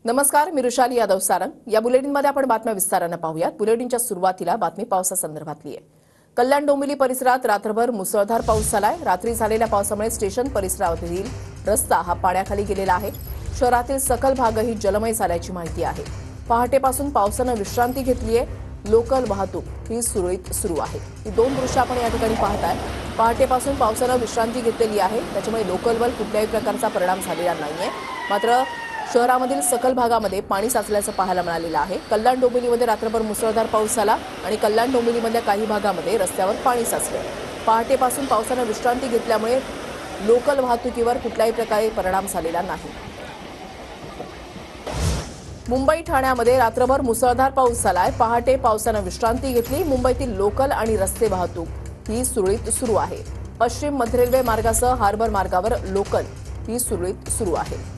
नमस्कार, मी रुशाली यादव सारंग। या बुलेटिनमध्ये आपण बातम्या विस्ताराने पाहूयात। बुलेटिनच्या सुरुवातीला बातमी पावसासंदर्भातली आहे। कल्याण डोंबिवली परिसरात रात्रभर मुसळधार पाऊस झालाय। रात्री झालेल्या पावसामुळे स्टेशन परिसरातील रस्ता हा पाण्याखाली गेलेला आहे। शहरातील सखल भागही जलमय झाल्याची माहिती आहे। पहाटेपासून पावसाने विश्रांती घेतली आहे। लोकल वाहतूक ही सुरळीत सुरू आहे। ही दोन दृश्य आपण या ठिकाणी पाहताय। पहाटेपासून पावसाने विश्रांती घेतलेली आहे, त्याच्यामुळे लोकलवर कुठल्याही प्रकारचा परिणाम झालेला नाहीये। मात्र शहरामधील सखल भागामध्ये पाणी साचल्याचं पाहायला मिळालेलं आहे। कल्याण डोंबिवलीमध्ये रात्रभर मुसळधार पाऊस झाला आणि कल्याण डोंबिवलीमधल्या काही भागामध्ये रस्त्यावर पाणी साचलं। पहाटेपासून पावसाने विश्रांती घेतल्यामुळे लोकल वाहतुकीवर कुठल्याही प्रकारे परिणाम झालेला नाही। मुंबई ठाण्यामध्ये रात्रभर मुसळधार पाऊस झालाय। पहाटे पावसाने विश्रांती घेतली। मुंबईतील लोकल आणि रस्ते वाहतूक ही सुरळीत सुरू आहे। पश्चिम मध्य रेल्वे मार्गासह हार्बर मार्गावर लोकल ही सुरळीत सुरू आहे।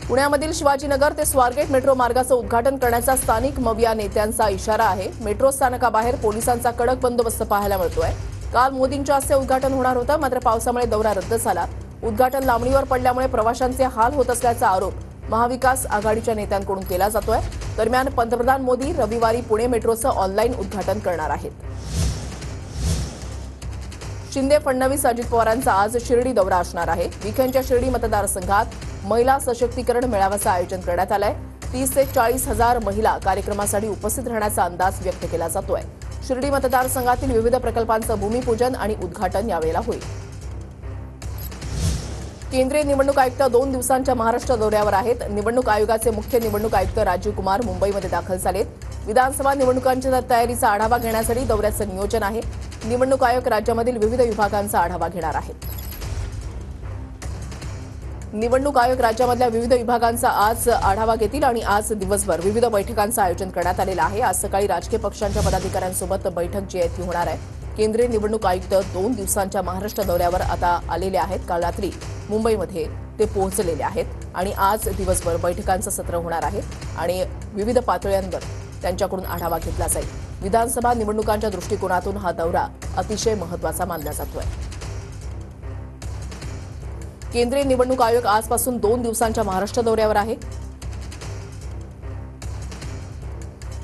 पुण्यामधील शिवाजीनगर ते स्वारगेट मेट्रो मार्गाचं उद्घाटन करण्याचा स्थानिक मविया नेत्यांचा इशारा आहे। मेट्रो स्थानकाबाहेर पोलिसांचा कडक बंदोबस्त पाहायला मिळतोय। काल मोदींच्या हस्ते उद्घाटन होणार होतं, मात्र पावसामुळे दौरा रद्द झाला। उद्घाटन लांबणीवर पडल्यामुळे प्रवाशांचे हाल होत असल्याचा आरोप महाविकास आघाडीच्या नेत्यांकडून केला जातोय। दरम्यान पंतप्रधान मोदी रविवारी पुणे मेट्रोचं ऑनलाईन उद्घाटन करणार आहेत। शिंदे फडणवीस अजित पवारांचा आज शिर्डी दौरा असणार आहे। विखेंच्या शिर्डी मतदारसंघात महिला सशक्तीकरण मेळाव्याचं आयोजन करण्यात आलंय। 30 ते 40 हजार महिला कार्यक्रमासाठी उपस्थित राहण्याचा अंदाज व्यक्त केला जातोय। शिर्डी मतदारसंघातील विविध प्रकल्पांचं भूमिपूजन आणि उद्घाटन यावेळेला होईल। केंद्रीय निवडणूक आयुक्त 2 दिवसांच्या महाराष्ट्र दौऱ्यावर आहेत। निवडणूक आयोगाचे मुख्य निवडणूक आयुक्त राजीव कुमार मुंबईमध्ये दाखल झालेत। विधानसभा निवडणुकांच्या तयारीचा आढावा घेण्यासाठी दौऱ्याचं नियोजन आहे। निवडणूक आयोग राज्यामधील विविध विभागांचा आढावा घेणार आहे। निवडणूक आयोग राज्यामधल्या विविध विभागांचा आज आढावा घेतील आणि आज दिवसभर विविध बैठकांचं आयोजन करण्यात आलेलं आहे। आज सकाळी राजकीय पक्षांच्या पदाधिकाऱ्यांसोबत बैठक जी आहे ती होणार आहे। केंद्रीय निवडणूक आयुक्त 2 दिवसांच्या महाराष्ट्र दौऱ्यावर आता आलेले आहेत। काल रात्री मुंबईमध्ये ते पोहोचलेले आहेत आणि आज दिवसभर बैठकांचं सत्र होणार आहे आणि विविध पातळ्यांवर त्यांच्याकडून आढावा घेतला जाईल। विधानसभा निवडणुकांच्या दृष्टिकोनातून हा दौरा अतिशय महत्त्वाचा मानला जातोय। केंद्रीय निवडणूक आयोग आजपासून 2 दिवसांच्या महाराष्ट्र दौऱ्यावर आहे।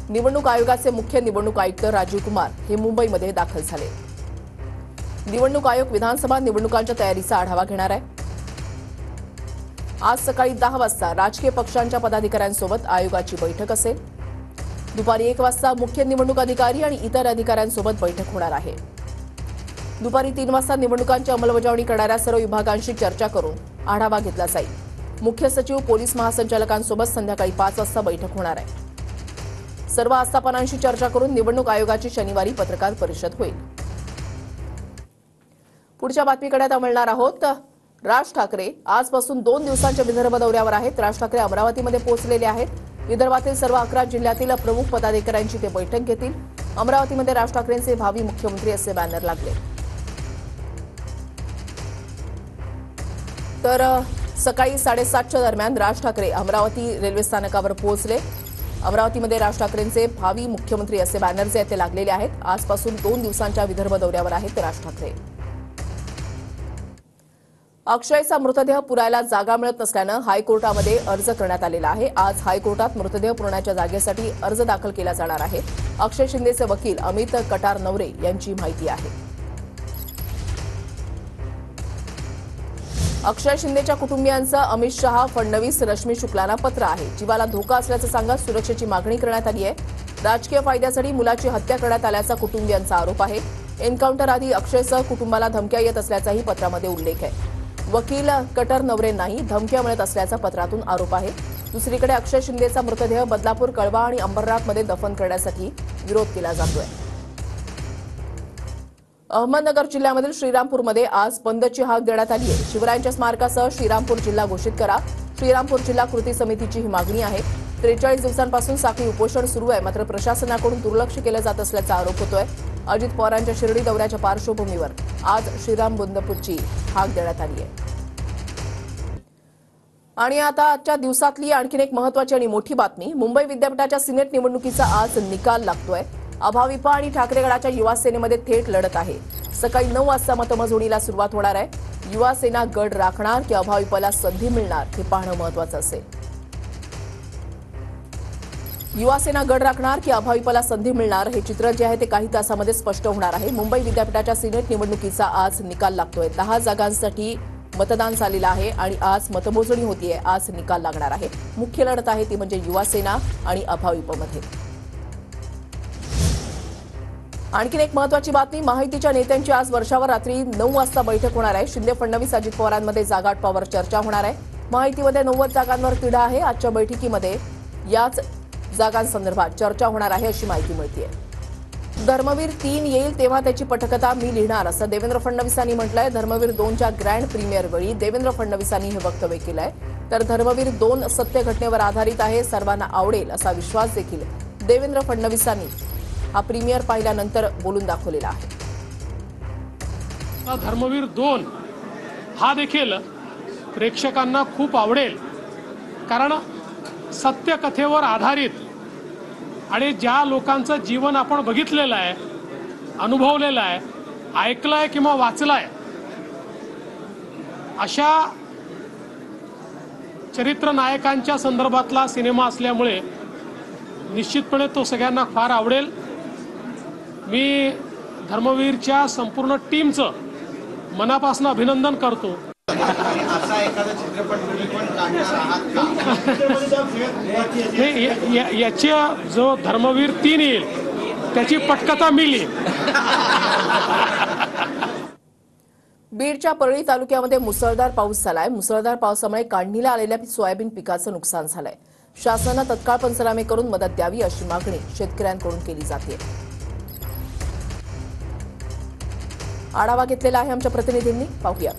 निवडणूक आयोगाचे मुख्य निवडणूक आयुक्त राजीव कुमार हे मुंबईमध्ये दाखल झाले। निवडणूक आयोग विधानसभा निवडणुकांच्या तयारीचा आढावा घेणार आहे। आज सकाळी 10 वाजता राजकीय पक्षांच्या पदाधिकाऱ्यांसोबत आयोगाची बैठक असेल। दुपारी 1 वाजता मुख्य निवडणूक अधिकारी आणि इतर अधिकाऱ्यांसोबत बैठक होणार आहे। दुपारी 3 वाजता निवडणुकांची अंमलबजावणी करणाऱ्या सर्व विभागांशी चर्चा करून आढावा घेतला जाईल। मुख्य सचिव पोलीस महासंचालकांसोबत संध्याकाळी 5 वाजता बैठक होणार आहे। सर्व आस्थापनांशी चर्चा करून निवडणूक आयोगाची शनिवारी पत्रकार परिषद होईल। पुढच्या बातमीकडे आता मिळणार आहोत। राज ठाकरे आजपासून 2 दिवसांच्या विदर्भ दौऱ्यावर आहेत। राज ठाकरे अमरावतीमध्ये पोहोचलेले आहेत। विदर्भातील सर्व 11 जिल्ह्यातील प्रमुख पदाधिकाऱ्यांची ते बैठक घेतील। अमरावतीमध्ये राज ठाकरेंचे भावी मुख्यमंत्री असे बॅनर लागले। तर सकाळी 7:30च्या दरम्यान राज ठाकरे अमरावती रेल्वे स्थानकावर पोहोचले। अमरावतीमध्ये राज ठाकरेंचे भावी मुख्यमंत्री असे बॅनर जे आहेत ते लागलेले आहेत। आजपासून 2 दिवसांच्या विदर्भ दौऱ्यावर आहेत राज ठाकरे। अक्षयचा मृतदेह पुरायला जागा मिळत नसल्यानं हायकोर्टामध्ये अर्ज करण्यात आलेला आहे। आज हायकोर्टात मृतदेह पुरण्याच्या जागेसाठी अर्ज दाखल केला जाणार आहे। अक्षय शिंदेचे वकील अमित कटार-नवरे यांची माहिती आहे। अक्षय शिंदेच्या कुटुंबियांचं अमित शहा, फडणवीस, रश्मी शुक्लांना पत्र आहे। जीवाला धोका असल्याचं सांगत सुरक्षेची मागणी करण्यात आली आहे। राजकीय फायद्यासाठी मुलाची हत्या करण्यात आल्याचा कुटुंबियांचा आरोप आहे। एन्काउंटर आधी अक्षयसह कुटुंबाला धमक्या येत असल्याचाही पत्रामध्ये उल्लेख आहे। वकील कटार-नवरेंनाही धमक्या मिळत असल्याचा पत्रातून आरोप आहे। दुसरीकडे अक्षय शिंदेचा मृतदेह बदलापूर, कळवा आणि अंबरनाथमध्ये दफन करण्यासाठी विरोध केला जातोय। अहमदनगर जिल्ह्यामधील श्रीरामपूरमध्ये आज बंदची हाक देण्यात आली आहे। शिवरायांच्या स्मारकासह श्रीरामपूर जिल्हा घोषित करा। श्रीरामपूर जिल्हा कृती समितीची ही मागणी आहे। 43 दिवसांपासून साखळी उपोषण सुरू आहे, मात्र प्रशासनाकडून दुर्लक्ष केलं जात असल्याचा आरोप होतोय। अजित पवारांच्या शिर्डी दौऱ्याच्या पार्श्वभूमीवर आज श्रीराम बंदपूरची हाक देण्यात आली आहे। आणि आता आजच्या दिवसातली आणखी एक महत्त्वाची आणि मोठी बातमी। मुंबई विद्यापीठाच्या सिनेट निवडणुकीचा आज निकाल लागतोय। अभाविप आणि ठाकरे गटाच्या युवा सेनेमध्ये थेट लढत आहे। सकाळी 9 वाजता मतमोजणीला सुरुवात होणार आहे। युवा सेना गड राखणार की अभाविपला संधी मिळणार हे पाहणं महत्त्वाचं असेल. युवा सेना गड राखणार की अभाविपला संधी मिळणार हे चित्र जे आहे ते काही तासामध्ये स्पष्ट होणार आहे. मुंबई विद्यापीठाच्या सिनेट निवडणुकीचा आज निकाल लागतोय. 10 जागांसाठी मतदान झालेलं आहे आणि आज मतमोजणी होतीये. आज निकाल लागणार आहे. मुख्य लढत आहे ती म्हणजे युवा सेना आणि अभाविपमध्ये. आणखीन एक महत्त्वाची बातमी, महायुतीच्या नेत्यांची आज वर्षावर रात्री 9 वाजता बैठक होणार आहे. शिंदे फडणवीस अजित पवारांमध्ये जागावाटपावर चर्चा होणार आहे. महायुतीमध्ये 90 जागांवर तिढा आहे. आजच्या बैठकीमध्ये याच जागांसंदर्भात चर्चा होणार आहे अशी माहिती मिळतेय. धर्मवीर 3 येईल तेव्हा त्याची पटकथा मी लिहिणार असं देवेंद्र फडणवीसांनी म्हटलंय. धर्मवीर 2च्या ग्रँड प्रीमियर वेळी देवेंद्र फडणवीसांनी हे वक्तव्य केलंय. तर धर्मवीर 2 सत्य घटनेवर आधारित आहे, सर्वांना आवडेल असा विश्वास देखील देवेंद्र फडणवीसांनी हा प्रीमियर पाहिल्यानंतर बोलून दाखवलेला आहे. धर्मवीर 2 हा देखील प्रेक्षकांना खूप आवडेल, कारण सत्य कथेवर आधारित आणि ज्या लोकांचं जीवन आपण बघितलेलं आहे, अनुभवलेलं आहे, ऐकलंय किंवा वाचलंय, अशा चरित्र नायकांच्या संदर्भातला सिनेमा असल्यामुळे निश्चितपणे तो सगळ्यांना फार आवडेल. मी धर्मवीरच्या संपूर्ण टीमचं मनापासून अभिनंदन करतो. असा एखादा चित्रपट तुम्ही पण काढणार आहात का? याच्या जो धर्मवीर 3 येईल त्याची पटकथा मी लिहीन. बीडच्या परळी तालुक्यामध्ये मुसळधार पाऊस झालाय. मुसळधार पावसामुळे काढणीला आलेल्या सोयाबीन पिकाचं नुकसान झालंय. शासनानं तत्काळ पंचनामे करून मदत द्यावी अशी मागणी शेतकऱ्यांकडून केली जाते. आढावा घेतलेला आहे आमच्या प्रतिनिधींनी, पाहूया.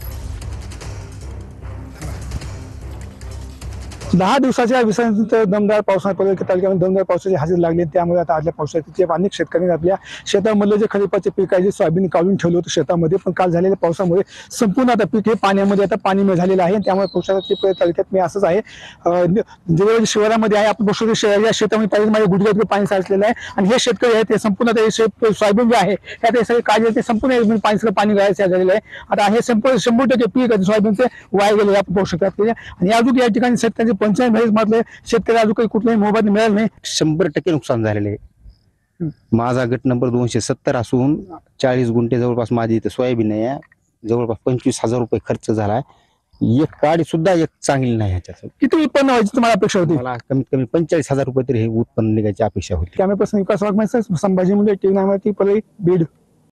10 दिवसाच्या विसर्जित दमदार पावसामुळे तालुक्यामध्ये दमदार पावसाची हजेरी लागली. त्यामुळे आता आदल्या पावसाचे अनेक शेतकऱ्यांनी आपल्या शेतामधलं जे खरीपाचे पीक आहे, जे सोयाबीन काढून ठेवलं होतं शेतामध्ये, पण काल झालेल्या पावसामुळे संपूर्ण आता पीक हे पाण्यामध्ये आता पाणी झालेलं आहे. त्यामुळे पावसाच्या तालुक्यात मी असंच आहे, जे शहरामध्ये आहे आपण बसतो या शेतामध्ये पाहिजे माझ्या गुडघ्यात पाणी साचलेलं आहे. आणि हे शेतकरी आहे ते संपूर्ण सोयाबीन जे आहे त्यात सगळे काढले, ते संपूर्ण पाणी गायचं झालेलं आहे. आता हे 100% पीक सोयाबीनचे वाया गेले आपण पाहू शकतात. आणि अजून या ठिकाणी शेतकऱ्यांचे पंचायत म्हटलं शेतकरी अजून काही कुठलाही मोबदला मिळाला नाही. 100% नुकसान झालेले आहे. माझा गट नंबर 270 असून 40 गुंठे जवळपास माझी इथे सोयाबीन आहे. जवळपास 25,000 रुपये खर्च झालाय. एक काडी सुद्धा एक चांगली नाही. ह्याच्यात किती उत्पन्न व्हायची तुम्हाला अपेक्षा होती? मला कमीत कमी 45,000 रुपये तरी हे उत्पन्न निघायची अपेक्षा होती. कॅमेरा पर्सन विकास वाघमारे, संभाजी मुंडे, टीव्ही 9 बीड.